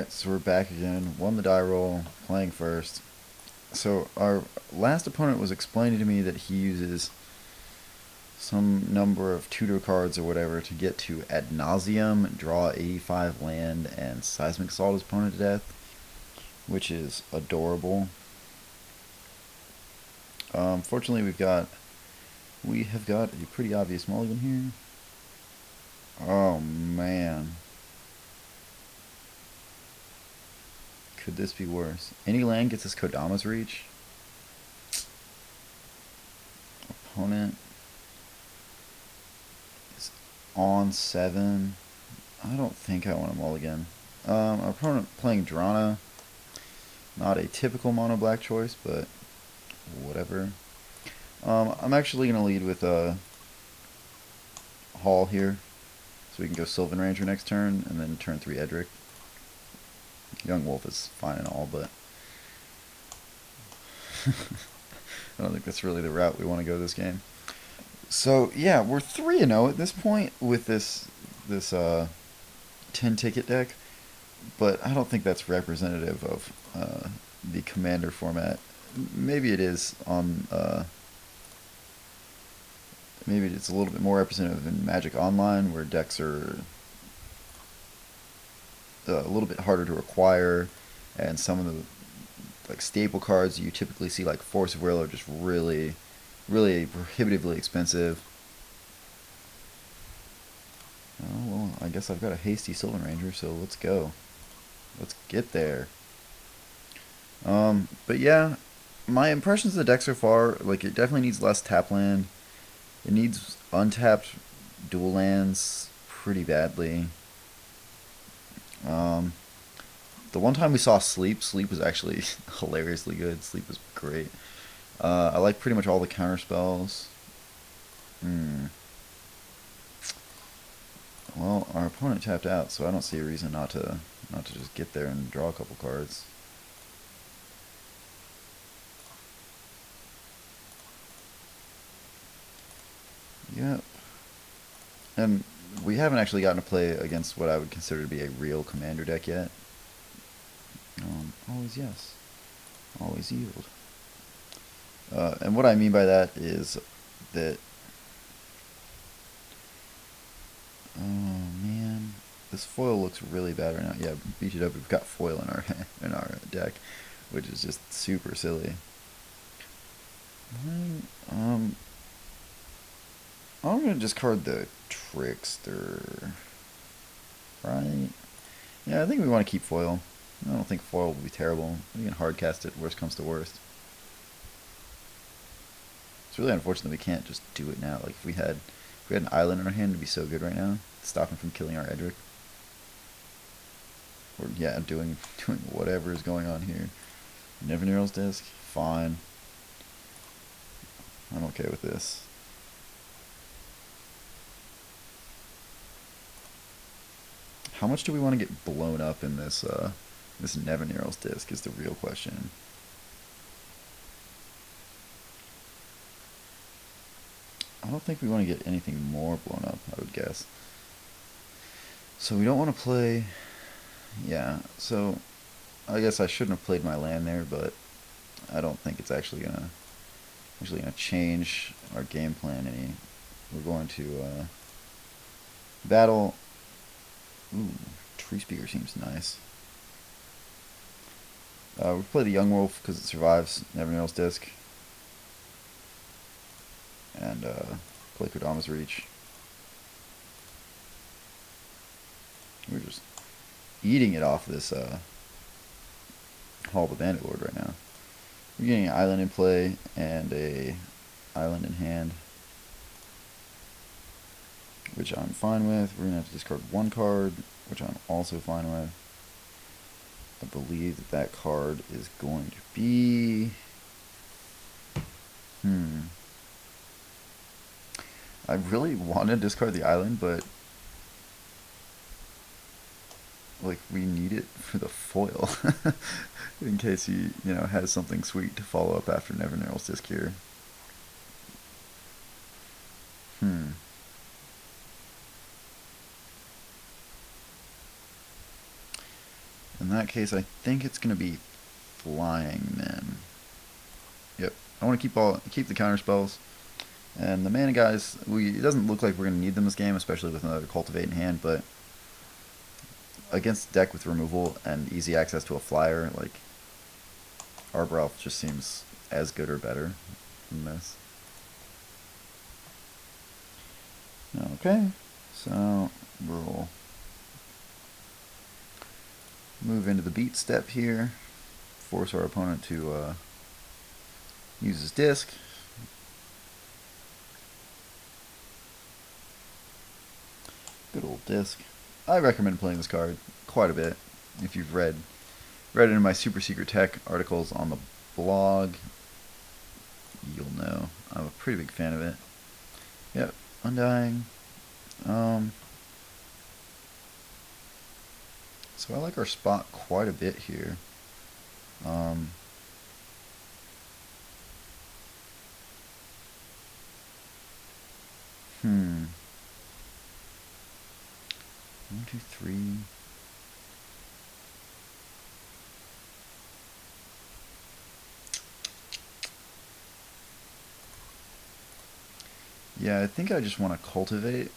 Alright, so we're back again. Won the die roll, playing first. So our last opponent was explaining to me that he uses some number of tutor cards or whatever to get to ad nauseum, draw 85 land, and seismic assault his opponent to death, which is adorable. Fortunately, we have got a pretty obvious mulligan here. Oh man. Could this be worse? Any land gets us Kodama's Reach. Opponent is on 7. I don't think I want to mulligan. Our opponent playing Drana. Not a typical mono black choice, but whatever. I'm actually going to lead with Hall here. So we can go Sylvan Ranger next turn, and then turn 3 Edric. Young Wolf is fine and all, but I don't think that's really the route we want to go this game. So yeah, we're 3-0 at this point with this 10 ticket deck, but I don't think that's representative of the Commander format. Maybe it is on. Maybe it's a little bit more representative in Magic Online, where decks are a little bit harder to acquire, and some of the staple cards you typically see, like Force of Will, are just really prohibitively expensive. Oh well, I guess I've got a hasty Sylvan Ranger, so let's go. Let's get there. But yeah, my impressions of the deck so far, it definitely needs less tap land. It needs untapped dual lands pretty badly. The one time we saw Sleep was actually hilariously good. Sleep was great. I like pretty much all the counter spells. Well, our opponent tapped out, so I don't see a reason not to just get there and draw a couple cards. Yep. And we haven't actually gotten to play against what I would consider to be a real commander deck yet. Always yes. Always yield. And what I mean by that is that... Oh man, this foil looks really bad right now. Yeah, beat it up. We've got foil in our in our deck, which is just super silly. I'm gonna discard the Trickster. Right? Yeah, I think we want to keep foil. I don't think foil will be terrible. We can hardcast it, worst comes to worst. It's really unfortunate we can't just do it now. If we had an island in our hand, it'd be so good right now. Stop him from killing our Edric. Or yeah, doing whatever is going on here. Nevinyrral's Disc? Fine. I'm okay with this. How much do we want to get blown up in this this Nevinyrral's Disc is the real question. I don't think we want to get anything more blown up, I would guess. So we don't want to play... Yeah, so I guess I shouldn't have played my land there, but I don't think it's actually gonna change our game plan any. We're going to battle... Ooh, Tree Speaker seems nice. We play the Young Wolf because it survives Nevinyrral's Disc. And play Kodama's Reach. We're just eating it off this Hall of the Bandit Lord right now. We're getting an island in play and a island in hand, which I'm fine with. We're going to have to discard one card, which I'm also fine with. I believe that card is going to be... I really want to discard the island, but we need it for the foil in case he has something sweet to follow up after Nevinyrral's Disc here. And In that case, I think it's going to be Flying Men. Yep. I want to keep the counter spells. And the mana guys, it doesn't look like we're going to need them this game, especially with another Cultivate in hand, but against deck with removal and easy access to a flyer, like, Arbor Elf just seems as good or better than this. Okay, so we'll move into the beat step here, force our opponent to use his disc. Good old disc. I recommend playing this card quite a bit. If you've read it in my super secret tech articles on the blog, you'll know I'm a pretty big fan of it. Yep, Undying. So I like our spot quite a bit here. One, two, three. Yeah, I think I just want to cultivate.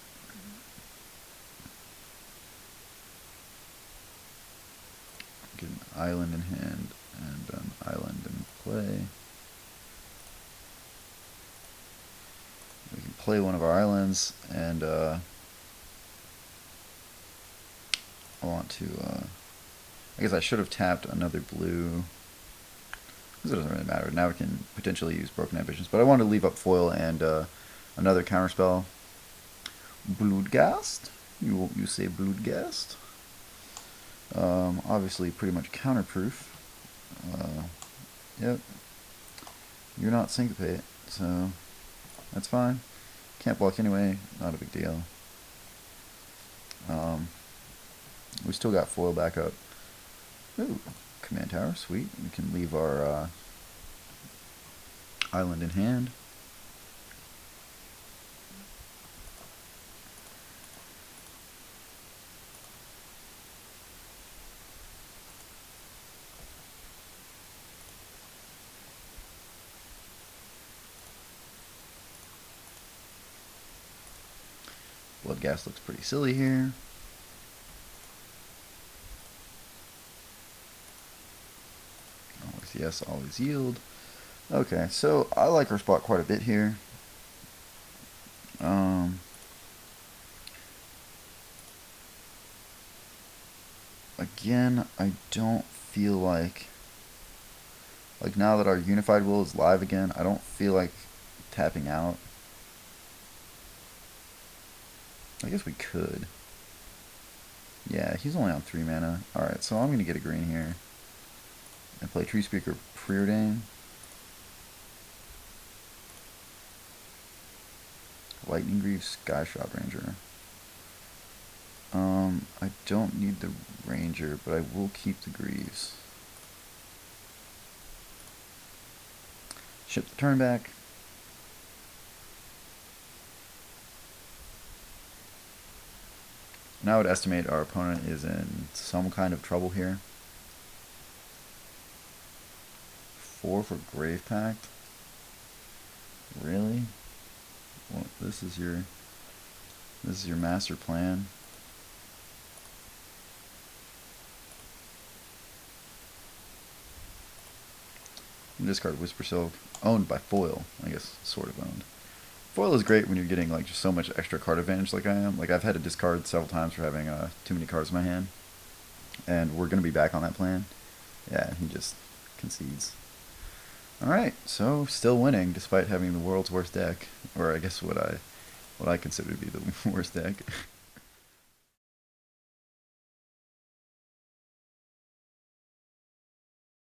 Get an island in hand and an island in play. We can play one of our islands, and I want to, I guess I should have tapped another blue, because it doesn't really matter. Now we can potentially use Broken Ambitions, but I want to leave up foil and another counterspell. Bloodgast? You say Bloodgast? Obviously pretty much counterproof. Yep. You're not Syncopate, so that's fine. Can't block anyway, not a big deal. We still got foil back up. Ooh, command tower, sweet. We can leave our island in hand. Bloodgast looks pretty silly here. Always yes, always yield. Okay, so I like our spot quite a bit here. Again, I don't feel like now that our Unified Will is live again, I don't feel like tapping out. I guess we could. Yeah, he's only on 3 mana. Alright, so I'm going to get a green here. And play Tree Speaker Preordain. Lightning Greaves, Sky Shot Ranger. I don't need the Ranger, but I will keep the Greaves. Ship the turn back. Now I would estimate our opponent is in some kind of trouble here. 4 for Grave Pact? Really? Well, this is your master plan. Discard Whisper Silk. Owned by foil. I guess sort of owned. Foil is great when you're getting like just so much extra card advantage like I am. Like I've had to discard several times for having too many cards in my hand. And we're going to be back on that plan. Yeah, he just concedes. Alright, so still winning despite having the world's worst deck. Or I guess what I consider to be the worst deck.